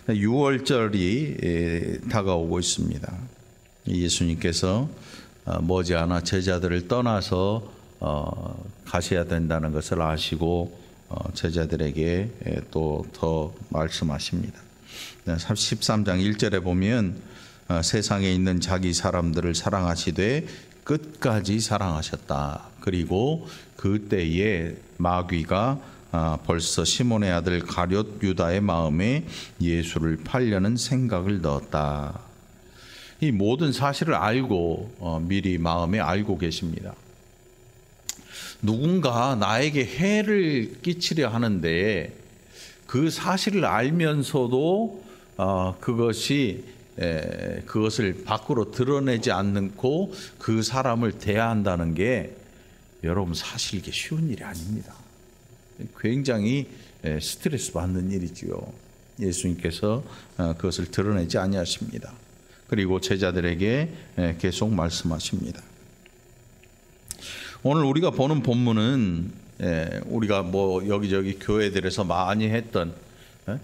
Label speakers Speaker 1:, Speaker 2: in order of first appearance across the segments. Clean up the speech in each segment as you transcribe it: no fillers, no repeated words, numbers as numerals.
Speaker 1: 6월절이 다가오고 있습니다. 예수님께서 머지않아 제자들을 떠나서 가셔야 된다는 것을 아시고 제자들에게 또 더 말씀하십니다. 13장 1절에 보면 세상에 있는 자기 사람들을 사랑하시되 끝까지 사랑하셨다. 그리고 그때에 마귀가 벌써 시몬의 아들 가룟 유다의 마음에 예수를 팔려는 생각을 넣었다. 이 모든 사실을 알고 미리 마음에 알고 계십니다. 누군가 나에게 해를 끼치려 하는데 그 사실을 알면서도 그것을 밖으로 드러내지 않고 그 사람을 대한다는 게 여러분 사실 이게 쉬운 일이 아닙니다. 굉장히 스트레스 받는 일이지요. 예수님께서 그것을 드러내지 아니하십니다. 그리고 제자들에게 계속 말씀하십니다. 오늘 우리가 보는 본문은 우리가 뭐 여기저기 교회들에서 많이 했던,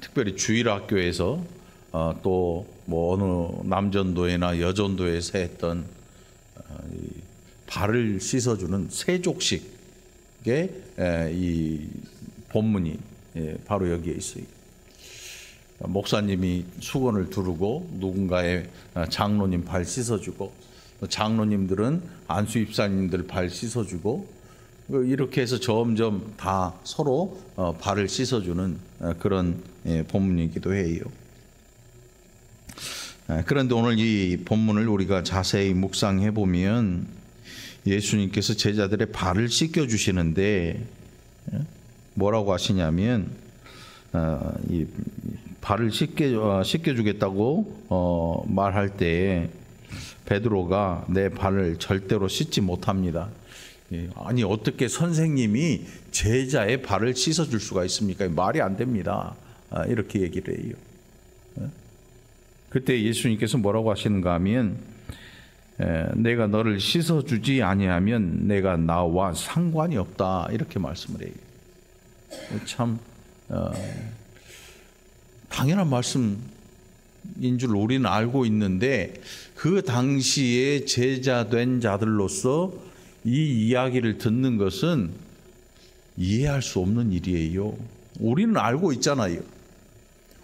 Speaker 1: 특별히 주일학교에서 또 뭐 어느 남전도회나 여전도회에서 했던 발을 씻어주는 세족식의 이 본문이 바로 여기에 있어요. 목사님이 수건을 두르고 누군가의 장로님 발 씻어주고, 장로님들은 안수 입사님들 발 씻어주고, 이렇게 해서 점점 다 서로 발을 씻어주는 그런 본문이기도 해요. 그런데 오늘 이 본문을 우리가 자세히 묵상해 보면 예수님께서 제자들의 발을 씻겨 주시는데 뭐라고 하시냐면 이 발을 씻겨 주겠다고 말할 때 베드로가 내 발을 절대로 씻지 못합니다. 아니 어떻게 선생님이 제자의 발을 씻어줄 수가 있습니까? 말이 안 됩니다. 이렇게 얘기를 해요. 그때 예수님께서 뭐라고 하시는가 하면 내가 너를 씻어주지 아니하면 내가 나와 상관이 없다, 이렇게 말씀을 해요. 참 당연한 말씀인 줄 우리는 알고 있는데 그 당시에 제자된 자들로서 이 이야기를 듣는 것은 이해할 수 없는 일이에요. 우리는 알고 있잖아요.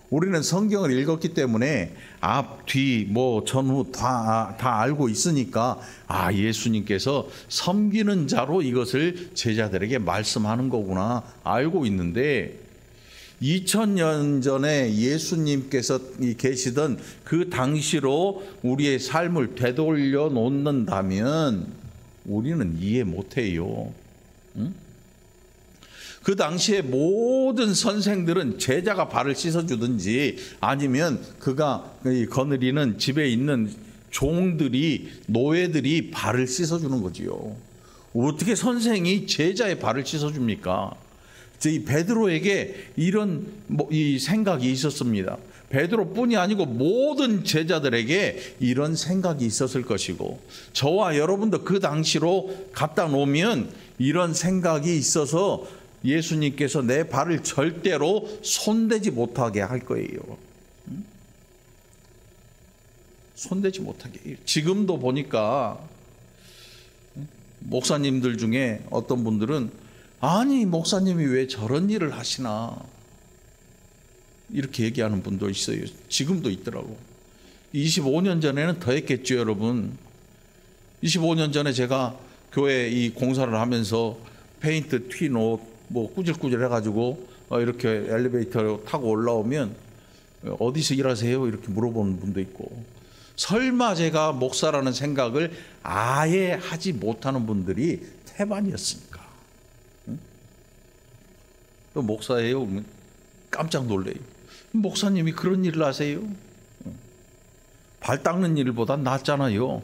Speaker 1: 우리는 성경을 읽었기 때문에 앞, 뒤, 뭐 전후 다 알고 있으니까 예수님께서 섬기는 자로 이것을 제자들에게 말씀하는 거구나 알고 있는데 2000년 전에 예수님께서 계시던 그 당시로 우리의 삶을 되돌려 놓는다면 우리는 이해 못해요. 응? 그 당시에 모든 선생들은 제자가 발을 씻어주든지 아니면 그가 거느리는 집에 있는 종들이, 노예들이 발을 씻어주는 거지요. 어떻게 선생이 제자의 발을 씻어줍니까? 이 베드로에게 이런 이 생각이 있었습니다. 베드로뿐이 아니고 모든 제자들에게 이런 생각이 있었을 것이고, 저와 여러분도 그 당시로 갖다 놓으면 이런 생각이 있어서 예수님께서 내 발을 절대로 손대지 못하게 할 거예요. 손대지 못하게. 지금도 보니까 목사님들 중에 어떤 분들은 아니 목사님이 왜 저런 일을 하시나 이렇게 얘기하는 분도 있어요. 지금도 있더라고. 25년 전에는 더 했겠죠, 여러분. 25년 전에 제가 교회 이 공사를 하면서 페인트 튄 옷 뭐 꾸질꾸질 해가지고 이렇게 엘리베이터 타고 올라오면 어디서 일하세요? 이렇게 물어보는 분도 있고, 설마 제가 목사라는 생각을 아예 하지 못하는 분들이 태반이었습니까? 또 목사예요? 깜짝 놀래요. 목사님이 그런 일을 하세요? 발 닦는 일보다 낫잖아요.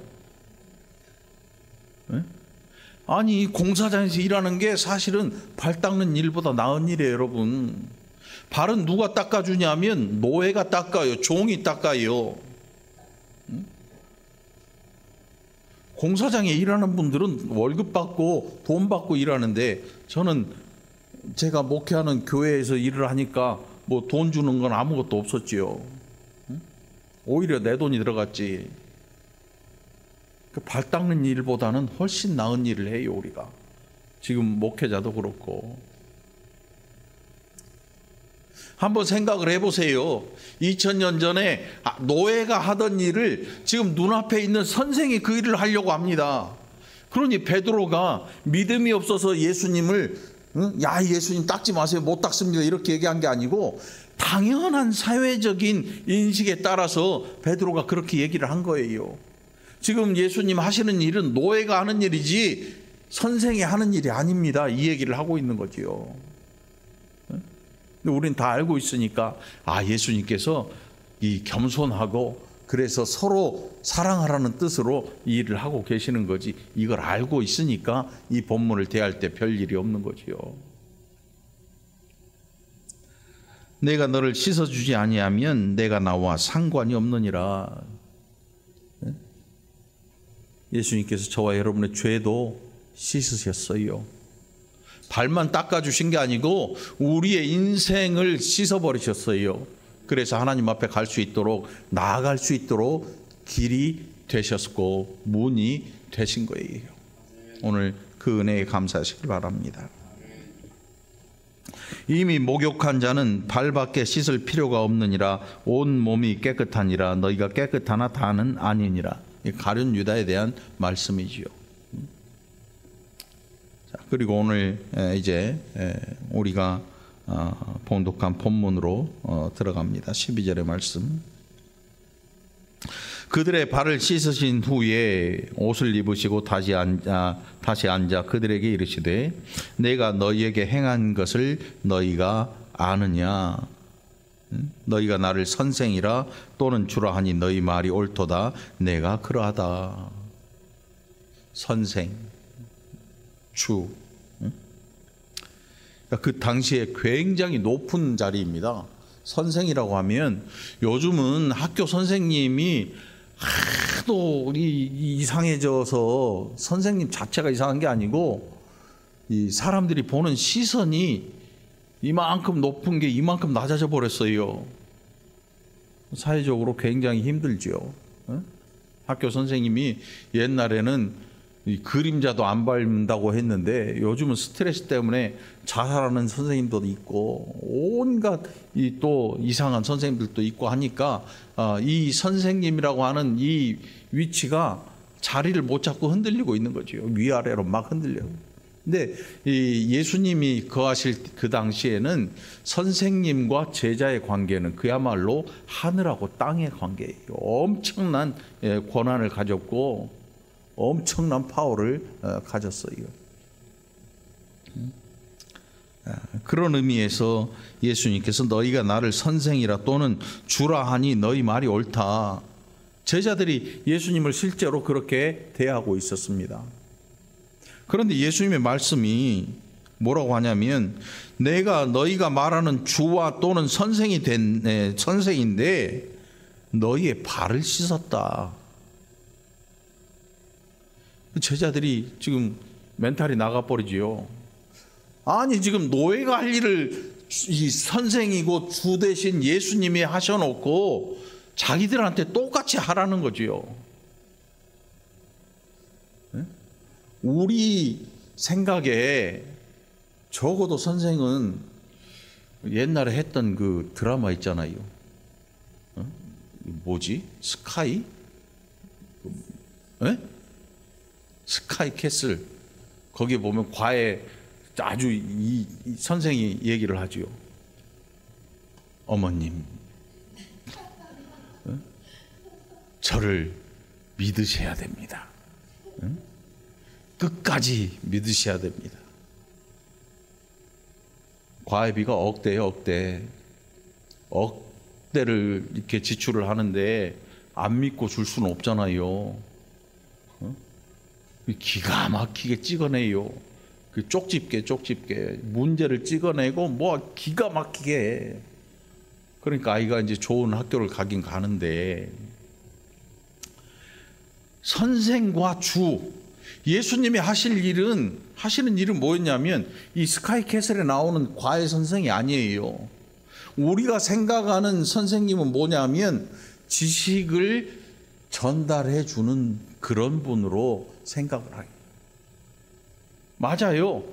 Speaker 1: 아니 공사장에서 일하는 게 사실은 발 닦는 일보다 나은 일이에요, 여러분. 발은 누가 닦아주냐면 노예가 닦아요. 종이 닦아요. 공사장에 일하는 분들은 월급 받고 돈 받고 일하는데, 저는 제가 목회하는 교회에서 일을 하니까 뭐 돈 주는 건 아무것도 없었지요. 오히려 내 돈이 들어갔지. 그 발 닦는 일보다는 훨씬 나은 일을 해요, 우리가. 지금 목회자도 그렇고. 한번 생각을 해보세요. 2000년 전에 노예가 하던 일을 지금 눈앞에 있는 선생이 그 일을 하려고 합니다. 그러니 베드로가 믿음이 없어서 예수님을 야, 예수님 닦지 마세요, 못 닦습니다, 이렇게 얘기한 게 아니고 당연한 사회적인 인식에 따라서 베드로가 그렇게 얘기를 한 거예요. 지금 예수님 하시는 일은 노예가 하는 일이지 선생이 하는 일이 아닙니다, 이 얘기를 하고 있는 거지요. 우린 다 알고 있으니까 예수님께서 이 겸손하고 그래서 서로 사랑하라는 뜻으로 이 일을 하고 계시는 거지, 이걸 알고 있으니까 이 본문을 대할 때 별일이 없는 거지요. 내가 너를 씻어주지 아니하면 내가 나와 상관이 없느니라. 예수님께서 저와 여러분의 죄도 씻으셨어요. 발만 닦아주신 게 아니고 우리의 인생을 씻어버리셨어요. 그래서 하나님 앞에 갈 수 있도록, 나아갈 수 있도록 길이 되셨고 문이 되신 거예요. 오늘 그 은혜에 감사하시길 바랍니다. 이미 목욕한 자는 발밖에 씻을 필요가 없느니라. 온 몸이 깨끗하니라. 너희가 깨끗하나 다는 아니니라. 가룟 유다에 대한 말씀이지요. 그리고 오늘 이제 우리가 봉독한 본문으로 들어갑니다. 12절의 말씀. 그들의 발을 씻으신 후에 옷을 입으시고 다시 앉아 그들에게 이르시되 내가 너희에게 행한 것을 너희가 아느냐. 너희가 나를 선생이라 또는 주라 하니 너희 말이 옳도다. 내가 그러하다. 선생, 주. 그 당시에 굉장히 높은 자리입니다. 선생이라고 하면 요즘은 학교 선생님이 하도 이상해져서 선생님 자체가 이상한 게 아니고 이 사람들이 보는 시선이 이만큼 높은 게 이만큼 낮아져 버렸어요. 사회적으로 굉장히 힘들죠. 학교 선생님이 옛날에는 그림자도 안 밟는다고 했는데 요즘은 스트레스 때문에 자살하는 선생님도 있고 온갖 또 이상한 선생님들도 있고 하니까 이 선생님이라고 하는 이 위치가 자리를 못 잡고 흔들리고 있는 거죠. 위아래로 막 흔들려요. 근데 이 예수님이 거하실 그 당시에는 선생님과 제자의 관계는 그야말로 하늘하고 땅의 관계예요. 엄청난 권한을 가졌고 엄청난 파워를 가졌어요. 그런 의미에서 예수님께서 너희가 나를 선생이라 또는 주라 하니 너희 말이 옳다. 제자들이 예수님을 실제로 그렇게 대하고 있었습니다. 그런데 예수님의 말씀이 뭐라고 하냐면 내가 너희가 말하는 주와 또는 선생인데 너희의 발을 씻었다. 제자들이 지금 멘탈이 나가버리지요. 아니 지금 노예가 할 일을 이 선생이고 주 대신 예수님이 하셔놓고 자기들한테 똑같이 하라는 거지요. 우리 생각에 적어도 선생은 옛날에 했던 그 드라마 있잖아요. 뭐지? 스카이? 스카이 캐슬. 거기에 보면 과외 아주 이 선생이 얘기를 하지요. 어머님, 저를 믿으셔야 됩니다. 끝까지 믿으셔야 됩니다. 과외비가 억대예요, 억대를 이렇게 지출을 하는데 안 믿고 줄 수는 없잖아요. 기가 막히게 찍어내요. 그 쪽집게 문제를 찍어내고 뭐 기가 막히게 해. 그러니까 아이가 이제 좋은 학교를 가긴 가는데 선생과 주 예수님이 하시는 일은 뭐였냐면 이 스카이 캐슬에 나오는 과외 선생이 아니에요. 우리가 생각하는 선생님은 뭐냐면 지식을 전달해 주는 그런 분으로 생각을 하요. 맞아요.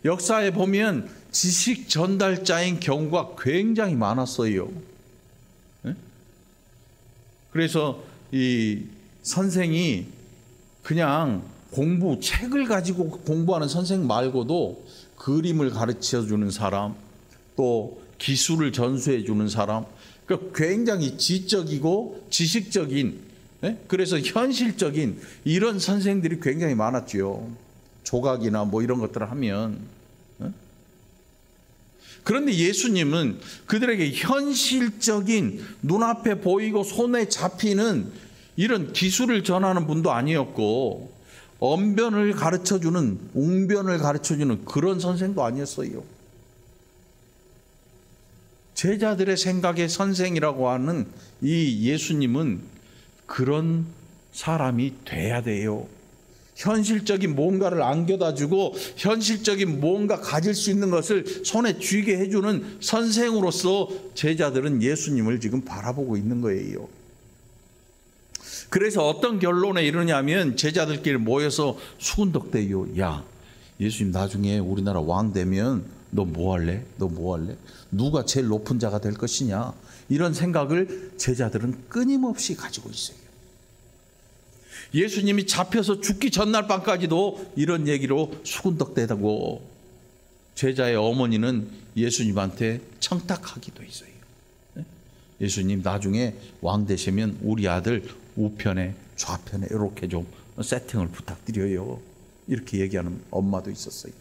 Speaker 1: 역사에 보면 지식 전달자인 경우가 굉장히 많았어요. 그래서 이 선생이 그냥 책을 가지고 공부하는 선생 말고도 그림을 가르쳐 주는 사람, 또 기술을 전수해 주는 사람, 그러니까 굉장히 지적이고 지식적인, 그래서 현실적인 이런 선생들이 굉장히 많았죠. 조각이나 뭐 이런 것들을 하면. 그런데 예수님은 그들에게 현실적인 눈앞에 보이고 손에 잡히는 이런 기술을 전하는 분도 아니었고, 언변을 가르쳐주는, 웅변을 가르쳐주는 그런 선생도 아니었어요. 제자들의 생각의 선생이라고 하는 이 예수님은 그런 사람이 돼야 돼요. 현실적인 뭔가를 안겨다 주고 현실적인 뭔가 가질 수 있는 것을 손에 쥐게 해주는 선생으로서 제자들은 예수님을 지금 바라보고 있는 거예요. 그래서 어떤 결론에 이르냐면 제자들끼리 모여서 수군덕대요. 야, 예수님 나중에 우리나라 왕 되면 너 뭐 할래? 너 뭐 할래? 누가 제일 높은 자가 될 것이냐? 이런 생각을 제자들은 끊임없이 가지고 있어요. 예수님이 잡혀서 죽기 전날 밤까지도 이런 얘기로 수군덕대다고 제자의 어머니는 예수님한테 청탁하기도 했어요. 예수님 나중에 왕 되시면 우리 아들 우편에 좌편에 이렇게 좀 세팅을 부탁드려요. 이렇게 얘기하는 엄마도 있었어요.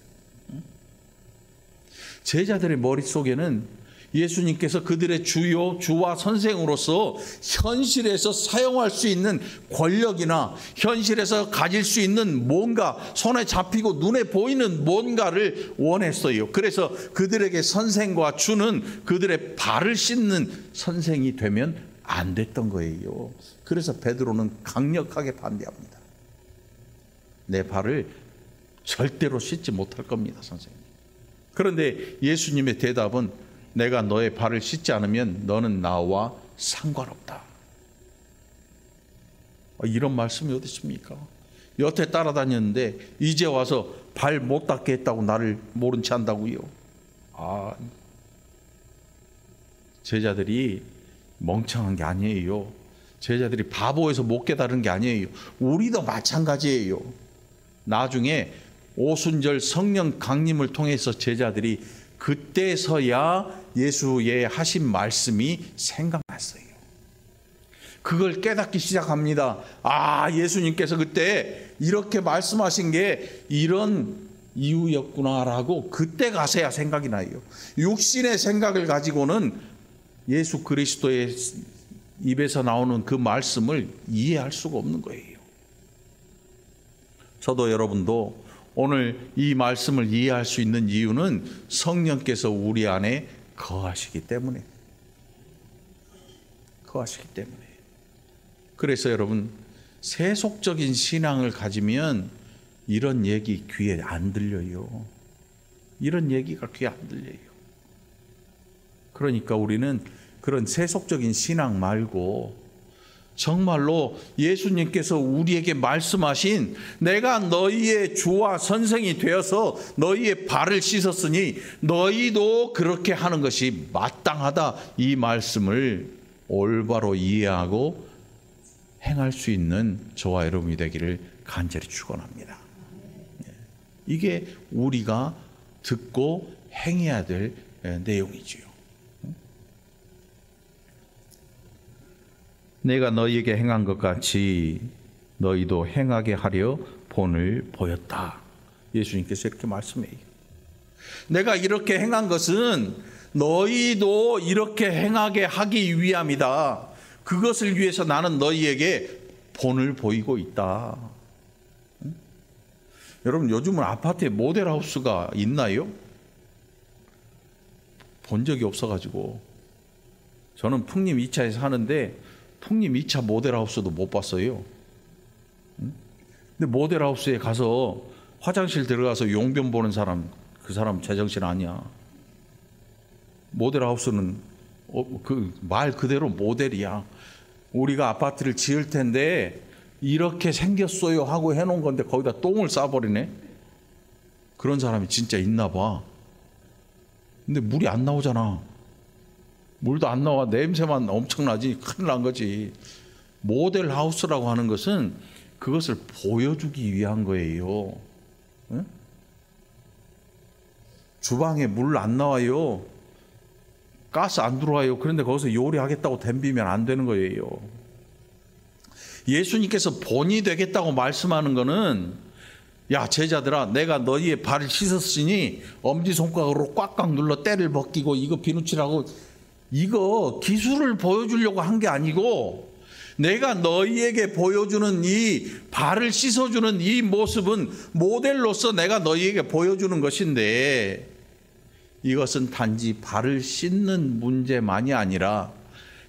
Speaker 1: 제자들의 머릿속에는 예수님께서 그들의 주와 선생으로서 현실에서 사용할 수 있는 권력이나 현실에서 가질 수 있는 뭔가, 손에 잡히고 눈에 보이는 뭔가를 원했어요. 그래서 그들에게 선생과 주는 그들의 발을 씻는 선생이 되면 안 됐던 거예요. 그래서 베드로는 강력하게 반대합니다. 내 발을 절대로 씻지 못할 겁니다, 선생님. 그런데 예수님의 대답은 내가 너의 발을 씻지 않으면 너는 나와 상관없다. 이런 말씀이 어디 있습니까? 여태 따라다녔는데 이제 와서 발 못 닦게 했다고 나를 모른 체 한다고요? 제자들이 멍청한 게 아니에요. 제자들이 바보에서 못 깨달은 게 아니에요. 우리도 마찬가지예요. 나중에 오순절 성령 강림을 통해서 제자들이 그때서야 예수의 하신 말씀이 생각났어요. 그걸 깨닫기 시작합니다. 예수님께서 그때 이렇게 말씀하신 게 이런 이유였구나라고 그때 가서야 생각이 나요. 육신의 생각을 가지고는 예수 그리스도의 입에서 나오는 그 말씀을 이해할 수가 없는 거예요. 저도 여러분도 오늘 이 말씀을 이해할 수 있는 이유는 성령께서 우리 안에 거하시기 때문에. 그래서 여러분, 세속적인 신앙을 가지면 이런 얘기 귀에 안 들려요. 이런 얘기가 귀에 안 들려요. 그러니까 우리는 그런 세속적인 신앙 말고 정말로 예수님께서 우리에게 말씀하신 내가 너희의 주와 선생이 되어서 너희의 발을 씻었으니 너희도 그렇게 하는 것이 마땅하다, 이 말씀을 올바로 이해하고 행할 수 있는 저와 여러분이 되기를 간절히 축원합니다. 이게 우리가 듣고 행해야 될 내용이지요. 내가 너희에게 행한 것 같이 너희도 행하게 하려 본을 보였다. 예수님께서 이렇게 말씀해요. 내가 이렇게 행한 것은 너희도 이렇게 행하게 하기 위함이다. 그것을 위해서 나는 너희에게 본을 보이고 있다. 여러분, 요즘은 아파트에 모델하우스가 있나요? 본 적이 없어가지고. 저는 풍림 2차에 사는데 풍림 2차 모델하우스도 못 봤어요. 근데 모델하우스에 가서 화장실 들어가서 용변 보는 사람, 그 사람 제정신 아니야. 모델하우스는 그 말 그대로 모델이야. 우리가 아파트를 지을 텐데 이렇게 생겼어요 하고 해놓은 건데 거기다 똥을 싸버리네. 그런 사람이 진짜 있나 봐. 근데 물이 안 나오잖아. 물도 안 나와. 냄새만 엄청나지. 큰일 난 거지. 모델 하우스라고 하는 것은 그것을 보여주기 위한 거예요. 응? 주방에 물 안 나와요. 가스 안 들어와요. 그런데 거기서 요리하겠다고 덤비면 안 되는 거예요. 예수님께서 본이 되겠다고 말씀하는 거는, 야 제자들아, 내가 너희의 발을 씻었으니 엄지손가락으로 꽉꽉 눌러 때를 벗기고 이거 비누칠하고, 이거 기술을 보여주려고 한 게 아니고, 내가 너희에게 보여주는 이 발을 씻어주는 이 모습은 모델로서 내가 너희에게 보여주는 것인데, 이것은 단지 발을 씻는 문제만이 아니라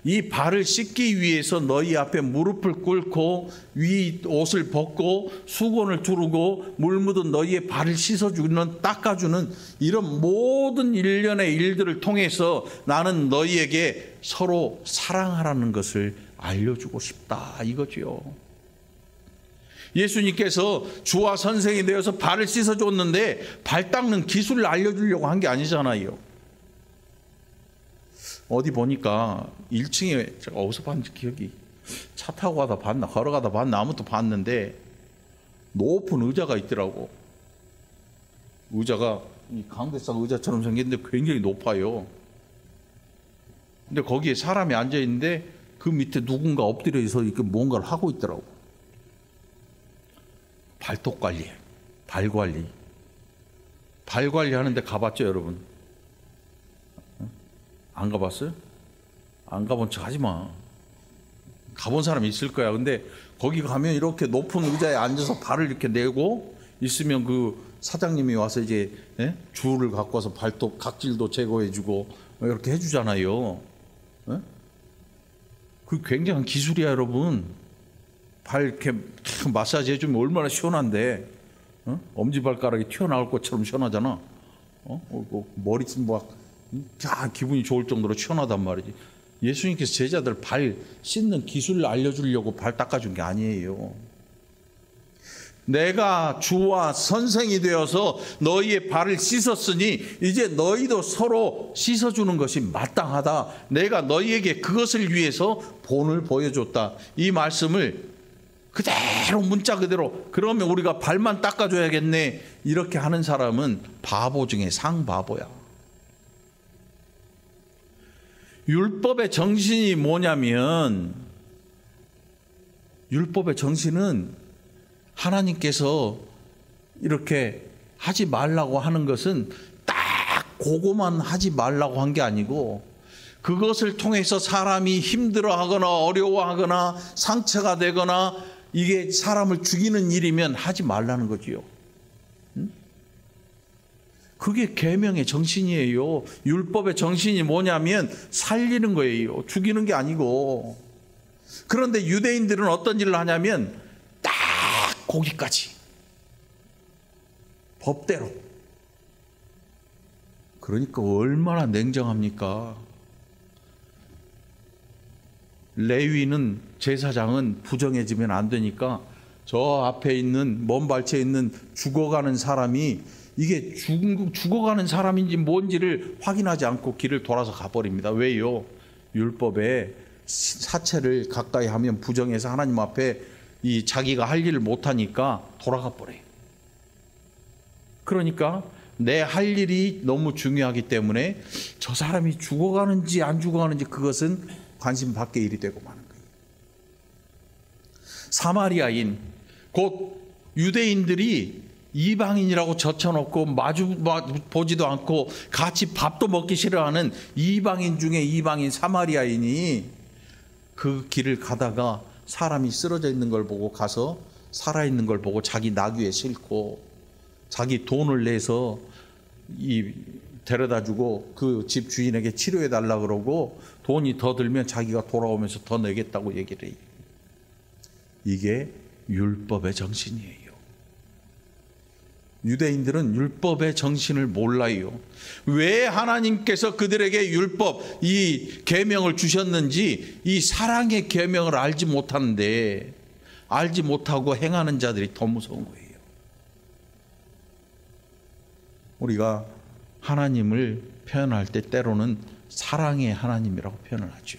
Speaker 1: 이 발을 씻기 위해서 너희 앞에 무릎을 꿇고 위 옷을 벗고 수건을 두르고 물 묻은 너희의 발을 씻어주는, 닦아주는 이런 모든 일련의 일들을 통해서 나는 너희에게 서로 사랑하라는 것을 알려주고 싶다, 이거지요. 예수님께서 주와 선생이 되어서 발을 씻어줬는데 발 닦는 기술을 알려주려고 한 게 아니잖아요. 어디 보니까 1층에, 제가 어디서 봤는지 기억이, 차 타고 가다 봤나 걸어가다 봤나 아무튼 봤는데 높은 의자가 있더라고. 의자가 이 강대상 의자처럼 생겼는데 굉장히 높아요. 근데 거기에 사람이 앉아 있는데 그 밑에 누군가 엎드려 있어 이렇게 뭔가를 하고 있더라고. 발톱 관리, 발 관리. 발 관리하는데 가봤죠, 여러분? 안 가봤어요? 안 가본 척 하지 마. 가본 사람이 있을 거야. 근데 거기 가면 이렇게 높은 의자에 앉아서 발을 이렇게 내고 있으면 그 사장님이 와서 이제 줄을 갖고 와서 발톱 각질도 제거해주고 이렇게 해주잖아요. 그 굉장한 기술이야, 여러분. 발 이렇게 마사지 해주면 얼마나 시원한데, 엄지발가락이 튀어나올 것처럼 시원하잖아. 머리 막 기분이 좋을 정도로 시원하단 말이지. 예수님께서 제자들 발 씻는 기술을 알려주려고 발 닦아준 게 아니에요. 내가 주와 선생이 되어서 너희의 발을 씻었으니 이제 너희도 서로 씻어주는 것이 마땅하다. 내가 너희에게 그것을 위해서 본을 보여줬다. 이 말씀을 그대로 문자 그대로, 그러면 우리가 발만 닦아줘야겠네, 이렇게 하는 사람은 바보 중에 상바보야. 율법의 정신이 뭐냐면, 율법의 정신은 하나님께서 이렇게 하지 말라고 하는 것은 딱 그거만 하지 말라고 한 게 아니고, 그것을 통해서 사람이 힘들어하거나 어려워하거나 상처가 되거나 이게 사람을 죽이는 일이면 하지 말라는 거지요. 그게 계명의 정신이에요. 율법의 정신이 뭐냐면 살리는 거예요. 죽이는 게 아니고. 그런데 유대인들은 어떤 일을 하냐면 딱 거기까지, 법대로. 그러니까 얼마나 냉정합니까? 레위는, 제사장은 부정해지면 안 되니까 저 앞에 있는 먼 발치에 있는 죽어가는 사람이 이게 죽어가는 사람인지 뭔지를 확인하지 않고 길을 돌아서 가버립니다. 왜요? 율법에 사체를 가까이 하면 부정해서 하나님 앞에 이 자기가 할 일을 못하니까 돌아가 버려요. 그러니까 내 할 일이 너무 중요하기 때문에 저 사람이 죽어가는지 안 죽어가는지 그것은 관심 밖의 일이 되고 마는 거예요. 사마리아인, 곧 유대인들이 이방인이라고 젖혀놓고 마주 보지도 않고 같이 밥도 먹기 싫어하는 이방인 중에 이방인 사마리아인이 그 길을 가다가 사람이 쓰러져 있는 걸 보고 가서 살아있는 걸 보고 자기 나귀에 싣고 자기 돈을 내서 데려다 주고 그 집 주인에게 치료해 달라 그러고 돈이 더 들면 자기가 돌아오면서 더 내겠다고 얘기를 해요. 이게 율법의 정신이에요. 유대인들은 율법의 정신을 몰라요. 왜 하나님께서 그들에게 율법, 이 계명을 주셨는지 이 사랑의 계명을 알지 못하는데, 알지 못하고 행하는 자들이 더 무서운 거예요. 우리가 하나님을 표현할 때 때로는 사랑의 하나님이라고 표현을 하죠.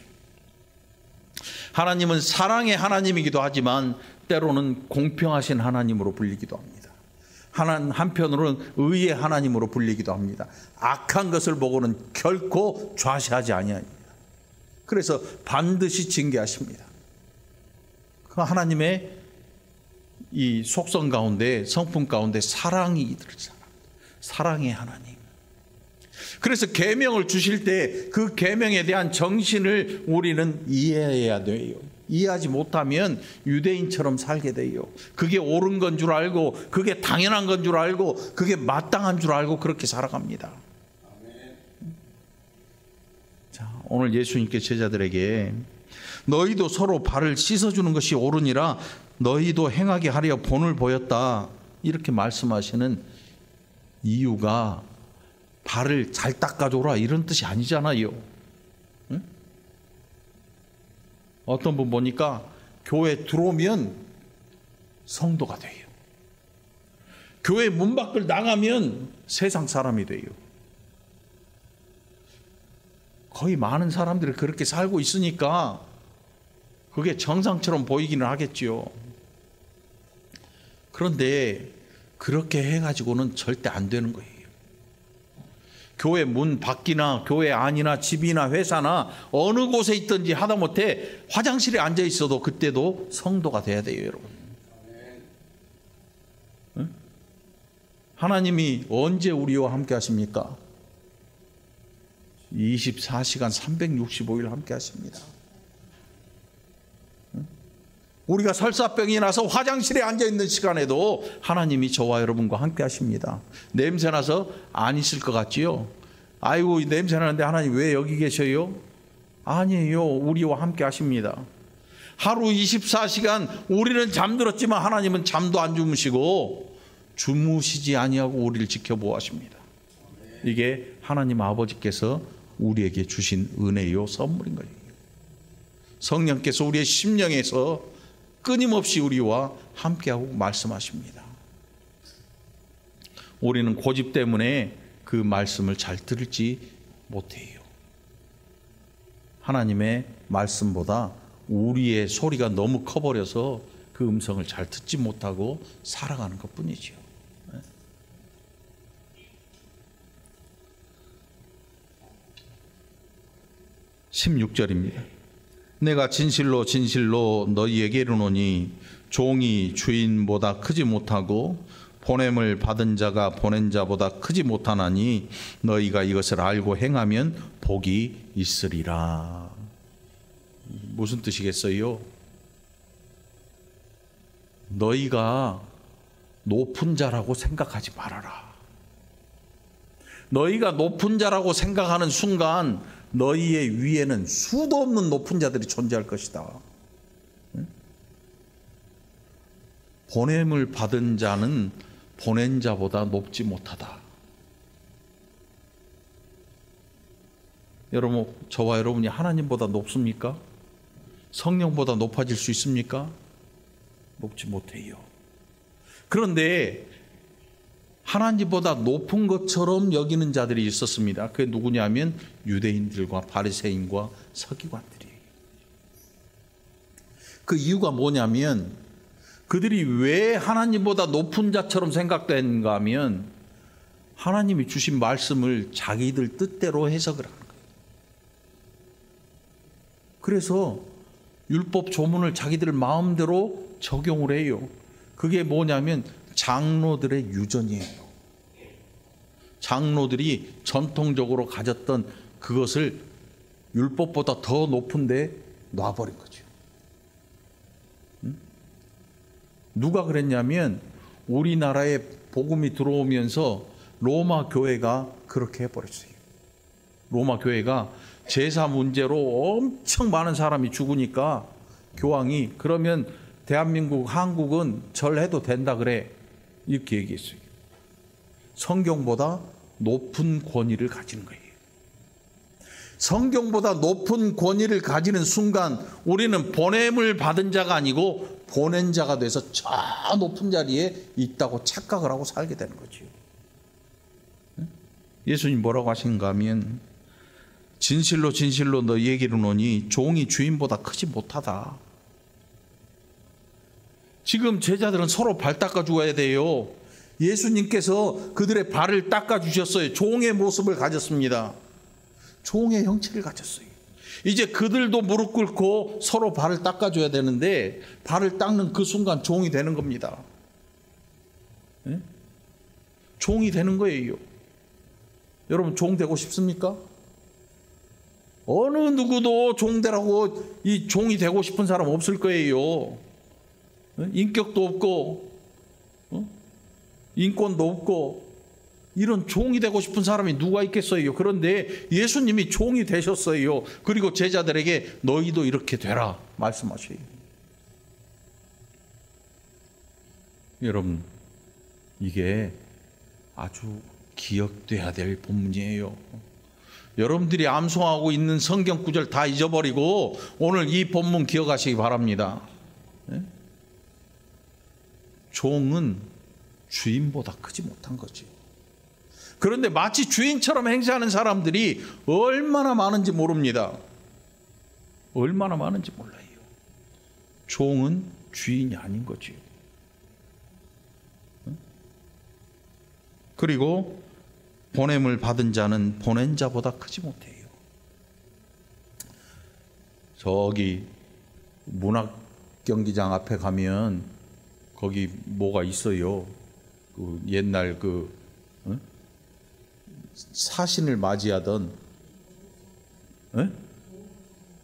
Speaker 1: 하나님은 사랑의 하나님이기도 하지만 때로는 공평하신 하나님으로 불리기도 합니다. 한편으로는 의의 하나님으로 불리기도 합니다. 악한 것을 보고는 결코 좌시하지 아니합니다. 그래서 반드시 징계하십니다. 그 하나님의 이 속성 가운데, 성품 가운데 사랑이 있습니다. 사랑의 하나님. 그래서 계명을 주실 때 그 계명에 대한 정신을 우리는 이해해야 돼요. 이해하지 못하면 유대인처럼 살게 돼요. 그게 옳은 건 줄 알고, 그게 당연한 건 줄 알고, 그게 마땅한 줄 알고 그렇게 살아갑니다. 자, 오늘 예수님께 제자들에게 너희도 서로 발을 씻어주는 것이 옳으니라 너희도 행하게 하려 본을 보였다, 이렇게 말씀하시는 이유가 발을 잘 닦아줘라 이런 뜻이 아니잖아요. 응? 어떤 분 보니까 교회 들어오면 성도가 돼요. 교회 문 밖을 나가면 세상 사람이 돼요. 거의 많은 사람들이 그렇게 살고 있으니까 그게 정상처럼 보이기는 하겠지요. 그런데 그렇게 해가지고는 절대 안 되는 거예요. 교회 문 밖이나 교회 안이나 집이나 회사나 어느 곳에 있든지 하다못해 화장실에 앉아 있어도 그때도 성도가 돼야 돼요, 여러분. 응? 하나님이 언제 우리와 함께 하십니까? 24시간 365일 함께 하십니다. 우리가 설사병이 나서 화장실에 앉아 있는 시간에도 하나님이 저와 여러분과 함께 하십니다. 냄새 나서 안 있을 것 같지요? 아이고, 냄새 나는데 하나님 왜 여기 계셔요? 아니에요. 우리와 함께 하십니다. 하루 24시간 우리는 잠들었지만 하나님은 잠도 안 주무시고 주무시지 아니하고 우리를 지켜보아십니다. 이게 하나님 아버지께서 우리에게 주신 은혜요, 선물인 거예요. 성령께서 우리의 심령에서 끊임없이 우리와 함께하고 말씀하십니다. 우리는 고집 때문에 그 말씀을 잘 들지 못해요. 하나님의 말씀보다 우리의 소리가 너무 커버려서 그 음성을 잘 듣지 못하고 살아가는 것뿐이죠. 16절입니다. 내가 진실로 진실로 너희에게 이르노니 종이 주인보다 크지 못하고 보냄을 받은 자가 보낸 자보다 크지 못하나니 너희가 이것을 알고 행하면 복이 있으리라. 무슨 뜻이겠어요? 너희가 높은 자라고 생각하지 말아라. 너희가 높은 자라고 생각하는 순간 너희의 위에는 수도 없는 높은 자들이 존재할 것이다. 보냄을 받은 자는 보낸 자보다 높지 못하다. 여러분, 저와 여러분이 하나님보다 높습니까? 성령보다 높아질 수 있습니까? 높지 못해요. 그런데 하나님보다 높은 것처럼 여기는 자들이 있었습니다. 그게 누구냐면 유대인들과 바리새인과 서기관들이에요. 그 이유가 뭐냐면 그들이 왜 하나님보다 높은 자처럼 생각되는가 하면 하나님이 주신 말씀을 자기들 뜻대로 해석을 하는 거예요. 그래서 율법 조문을 자기들 마음대로 적용을 해요. 그게 뭐냐면 장로들의 유전이에요. 장로들이 전통적으로 가졌던 그것을 율법보다 더 높은데 놔버린 거죠. 누가 그랬냐면 우리나라에 복음이 들어오면서 로마 교회가 그렇게 해버렸어요. 로마 교회가 제사 문제로 엄청 많은 사람이 죽으니까 교황이 그러면 대한민국, 한국은 절해도 된다 그래, 이렇게 얘기했어요. 성경보다 높은 권위를 가지는 거예요. 성경보다 높은 권위를 가지는 순간 우리는 보냄을 받은 자가 아니고 보낸 자가 돼서 저 높은 자리에 있다고 착각을 하고 살게 되는 거죠. 예수님 뭐라고 하시는가 하면 진실로 진실로 너희에게 이르노니 종이 주인보다 크지 못하다. 지금 제자들은 서로 발 닦아줘야 돼요. 예수님께서 그들의 발을 닦아주셨어요. 종의 모습을 가졌습니다. 종의 형체를 가졌어요. 이제 그들도 무릎 꿇고 서로 발을 닦아줘야 되는데 발을 닦는 그 순간 종이 되는 겁니다. 네? 종이 되는 거예요. 여러분 종 되고 싶습니까? 어느 누구도 종 되라고 이 종이 되고 싶은 사람 없을 거예요. 인격도 없고 인권도 없고 이런 종이 되고 싶은 사람이 누가 있겠어요. 그런데 예수님이 종이 되셨어요. 그리고 제자들에게 너희도 이렇게 되라 말씀하셔요. 여러분 이게 아주 기억돼야 될 본문이에요. 여러분들이 암송하고 있는 성경 구절 다 잊어버리고 오늘 이 본문 기억하시기 바랍니다. 종은 주인보다 크지 못한 거죠. 그런데 마치 주인처럼 행세하는 사람들이 얼마나 많은지 모릅니다. 얼마나 많은지 몰라요. 종은 주인이 아닌 거죠. 그리고 보냄을 받은 자는 보낸 자보다 크지 못해요. 저기 문학경기장 앞에 가면 거기 뭐가 있어요. 그 옛날 사신을 맞이하던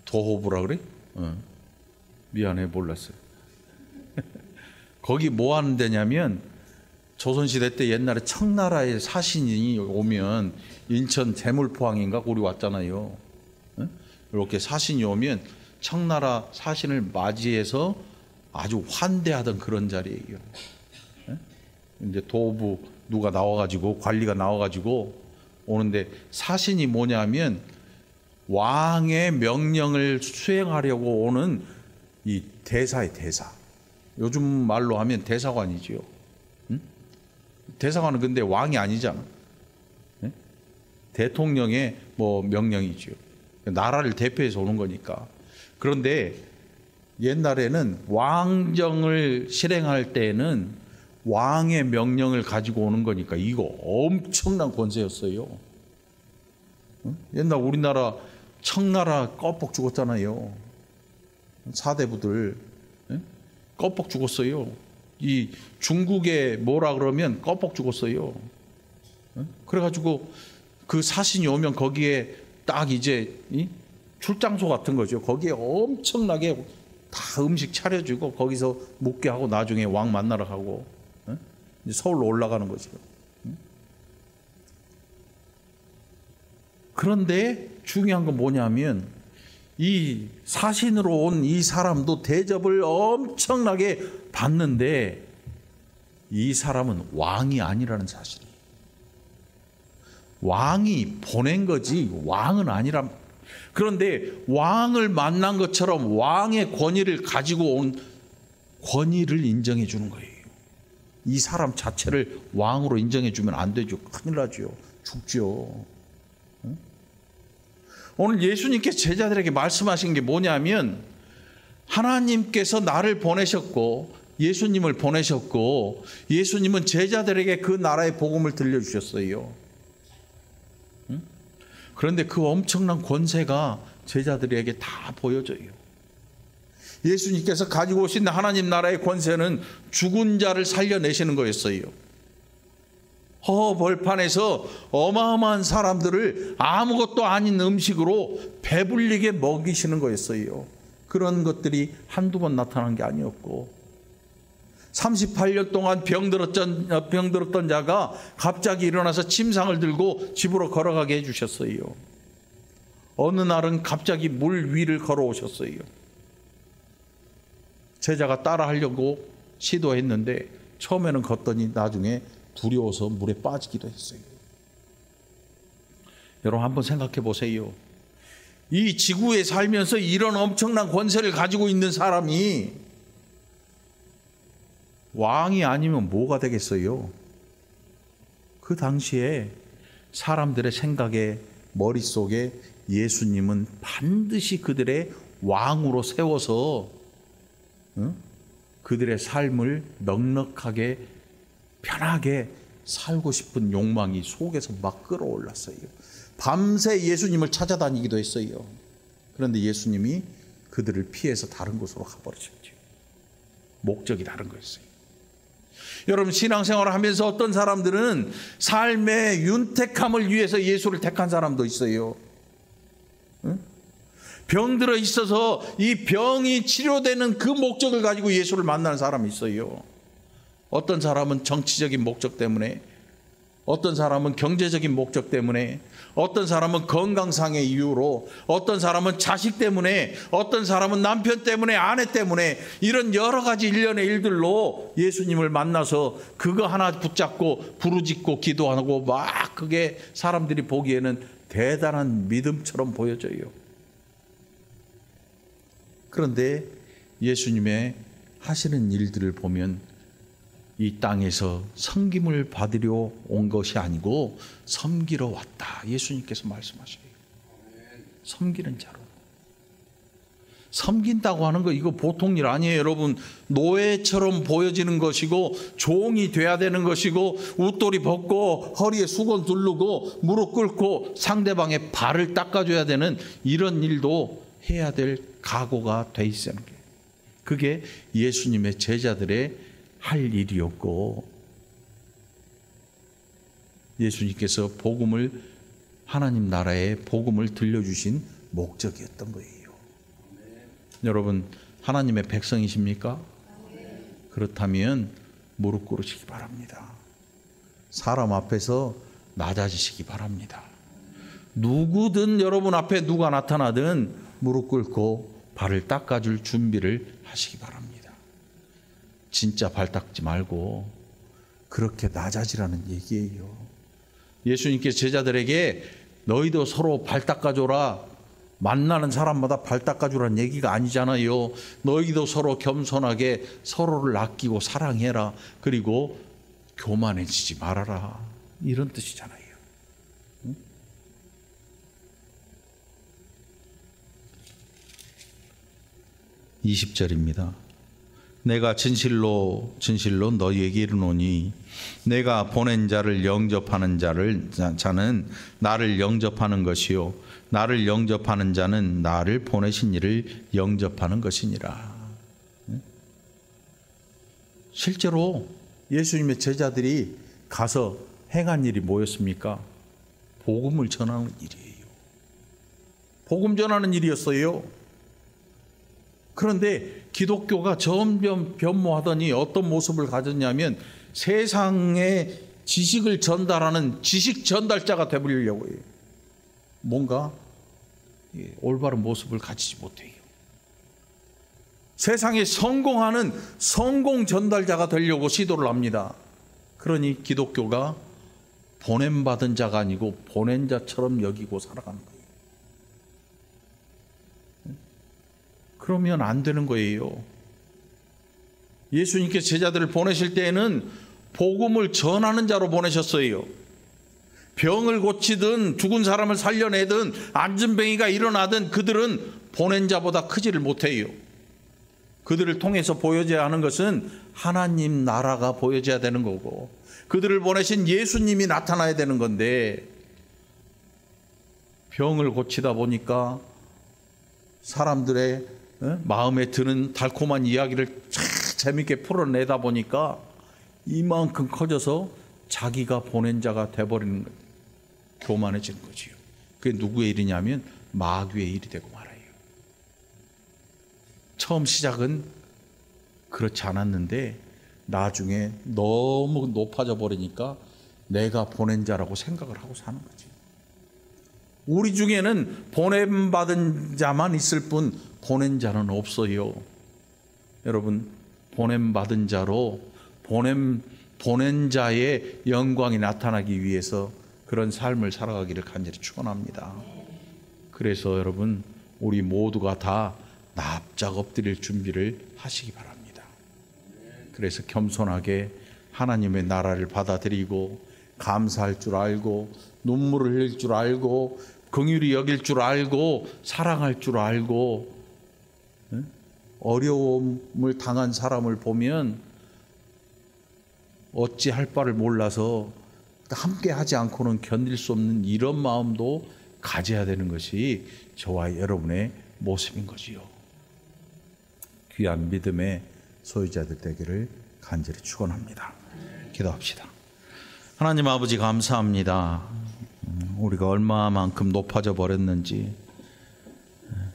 Speaker 1: 도호부라 그래? 미안해 몰랐어요. 거기 뭐 하는 데냐면 조선시대 때 옛날에 청나라의 사신이 오면 인천 제물포항인가 우리 왔잖아요. 이렇게 사신이 오면 청나라 사신을 맞이해서 아주 환대하던 그런 자리예요. 이제 도부 누가 나와가지고 관리가 나와가지고 오는데 사신이 뭐냐면 왕의 명령을 수행하려고 오는 이 대사의 대사. 요즘 말로 하면 대사관이지요. 대사관은 근데 왕이 아니잖아. 대통령의 뭐 명령이지요. 나라를 대표해서 오는 거니까. 그런데 옛날에는 왕정을 실행할 때에는 왕의 명령을 가지고 오는 거니까 이거 엄청난 권세였어요. 옛날 우리나라 청나라 껌뻑 죽었잖아요. 사대부들 껌뻑 죽었어요. 이 중국에 뭐라 그러면 껌뻑 죽었어요. 그래가지고 그 사신이 오면 거기에 딱 이제 출장소 같은 거죠. 거기에 엄청나게 다 음식 차려주고 거기서 묵게 하고 나중에 왕 만나러 가고 이제 서울로 올라가는 거죠. 그런데 중요한 건 뭐냐면 이 사신으로 온 이 사람도 대접을 엄청나게 받는데 이 사람은 왕이 아니라는 사실이에요. 왕이 보낸 거지 왕은 아니라. 그런데 왕을 만난 것처럼 왕의 권위를 가지고 온 권위를 인정해 주는 거예요. 이 사람 자체를 왕으로 인정해 주면 안 되죠. 큰일 나죠. 죽죠. 오늘 예수님께서 제자들에게 말씀하신 게 뭐냐면 하나님께서 나를 보내셨고 예수님을 보내셨고 예수님은 제자들에게 그 나라의 복음을 들려주셨어요. 그런데 그 엄청난 권세가 제자들에게 다 보여져요. 예수님께서 가지고 오신 하나님 나라의 권세는 죽은 자를 살려내시는 거였어요. 벌판에서 어마어마한 사람들을 아무것도 아닌 음식으로 배불리게 먹이시는 거였어요. 그런 것들이 한두 번 나타난 게 아니었고 38년 동안 병들었던 자가 갑자기 일어나서 침상을 들고 집으로 걸어가게 해주셨어요. 어느 날은 갑자기 물 위를 걸어오셨어요. 제자가 따라하려고 시도했는데 처음에는 걷더니 나중에 두려워서 물에 빠지기도 했어요. 여러분 한번 생각해 보세요. 이 지구에 살면서 이런 엄청난 권세를 가지고 있는 사람이 왕이 아니면 뭐가 되겠어요? 그 당시에 사람들의 생각에 머릿속에 예수님은 반드시 그들의 왕으로 세워서 그들의 삶을 넉넉하게 편하게 살고 싶은 욕망이 속에서 막 끌어올랐어요. 밤새 예수님을 찾아다니기도 했어요. 그런데 예수님이 그들을 피해서 다른 곳으로 가버리셨죠. 목적이 다른 거였어요. 여러분 신앙생활을 하면서 어떤 사람들은 삶의 윤택함을 위해서 예수를 택한 사람도 있어요. 병들어 있어서 이 병이 치료되는 그 목적을 가지고 예수를 만나는 사람이 있어요. 어떤 사람은 정치적인 목적 때문에, 어떤 사람은 경제적인 목적 때문에, 어떤 사람은 건강상의 이유로, 어떤 사람은 자식 때문에, 어떤 사람은 남편 때문에, 아내 때문에, 이런 여러 가지 일련의 일들로 예수님을 만나서 그거 하나 붙잡고 부르짖고 기도하고 막 그게 사람들이 보기에는 대단한 믿음처럼 보여져요. 그런데 예수님의 하시는 일들을 보면 이 땅에서 섬김을 받으려 온 것이 아니고 섬기러 왔다. 예수님께서 말씀하셔요. 섬기는 자로. 섬긴다고 하는 거 이거 보통 일 아니에요. 여러분 노예처럼 보여지는 것이고 종이 돼야 되는 것이고 웃돌이 벗고 허리에 수건 두르고 무릎 꿇고 상대방의 발을 닦아줘야 되는 이런 일도 해야 될 각오가 돼 있어야 하는 게 그게 예수님의 제자들의 할 일이었고 예수님께서 복음을 하나님 나라의 복음을 들려주신 목적이었던 거예요. 여러분 하나님의 백성이십니까? 그렇다면 무릎 꿇으시기 바랍니다. 사람 앞에서 낮아지시기 바랍니다. 누구든 여러분 앞에 누가 나타나든 무릎 꿇고 발을 닦아줄 준비를 하시기 바랍니다. 진짜 발 닦지 말고 그렇게 낮아지라는 얘기예요. 예수님께서 제자들에게 너희도 서로 발 닦아줘라, 만나는 사람마다 발 닦아주라는 얘기가 아니잖아요. 너희도 서로 겸손하게 서로를 아끼고 사랑해라. 그리고 교만해지지 말아라. 이런 뜻이잖아요. 20절입니다. 내가 진실로 진실로 너희에게 이르노니 내가 보낸 자를 영접하는 자는 나를 영접하는 것이요 나를 영접하는 자는 나를 보내신 이를 영접하는 것이니라. 실제로 예수님의 제자들이 가서 행한 일이 뭐였습니까? 복음을 전하는 일이에요. 복음 전하는 일이었어요. 그런데 기독교가 점점 변모하더니 어떤 모습을 가졌냐면 세상에 지식을 전달하는 지식 전달자가 되버리려고 해요. 뭔가 올바른 모습을 가지지 못해요. 세상에 성공하는 성공 전달자가 되려고 시도를 합니다. 그러니 기독교가 보냄받은 자가 아니고 보낸 자처럼 여기고 살아가는 거예요. 그러면 안 되는 거예요. 예수님께서 제자들을 보내실 때에는 복음을 전하는 자로 보내셨어요. 병을 고치든 죽은 사람을 살려내든 안진뱅이가 일어나든 그들은 보낸 자보다 크지를 못해요. 그들을 통해서 보여져야 하는 것은 하나님 나라가 보여져야 되는 거고 그들을 보내신 예수님이 나타나야 되는 건데 병을 고치다 보니까 사람들의 마음에 드는 달콤한 이야기를 재밌게 풀어내다 보니까 이만큼 커져서 자기가 보낸 자가 돼버리는 거예요. 교만해지는 거지요. 그게 누구의 일이냐면 마귀의 일이 되고 말아요. 처음 시작은 그렇지 않았는데 나중에 너무 높아져 버리니까 내가 보낸 자라고 생각을 하고 사는 거지. 우리 중에는 보냄받은 자만 있을 뿐 보낸 자는 없어요. 여러분 보냄받은 자로 보냄 보낸 자의 영광이 나타나기 위해서 그런 삶을 살아가기를 간절히 축원합니다. 그래서 여러분, 우리 모두가 다 납작 엎드릴 준비를 하시기 바랍니다. 그래서 겸손하게 하나님의 나라를 받아들이고 감사할 줄 알고 눈물을 흘릴 줄 알고 긍휼히 여길 줄 알고 사랑할 줄 알고, 어려움을 당한 사람을 보면 어찌할 바를 몰라서 함께 하지 않고는 견딜 수 없는 이런 마음도 가져야 되는 것이 저와 여러분의 모습인 거지요. 귀한 믿음의 소유자들 되기를 간절히 축원합니다. 기도합시다. 하나님 아버지, 감사합니다. 우리가 얼마만큼 높아져 버렸는지,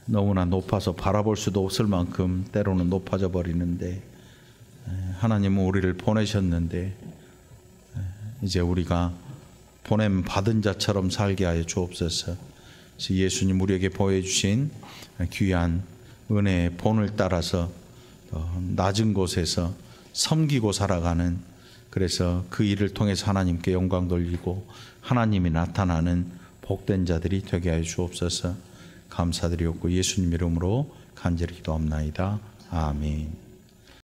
Speaker 1: 너무나 높아서 바라볼 수도 없을 만큼 때로는 높아져 버리는데, 하나님은 우리를 보내셨는데 이제 우리가 보냄 받은 자처럼 살게 하여 주옵소서. 예수님 우리에게 보여주신 귀한 은혜의 본을 따라서 낮은 곳에서 섬기고 살아가는, 그래서 그 일을 통해서 하나님께 영광 돌리고 하나님이 나타나는 복된 자들이 되게 하여 주옵소서. 감사드리옵고 예수님 이름으로 간절히 기도합나이다. 아멘.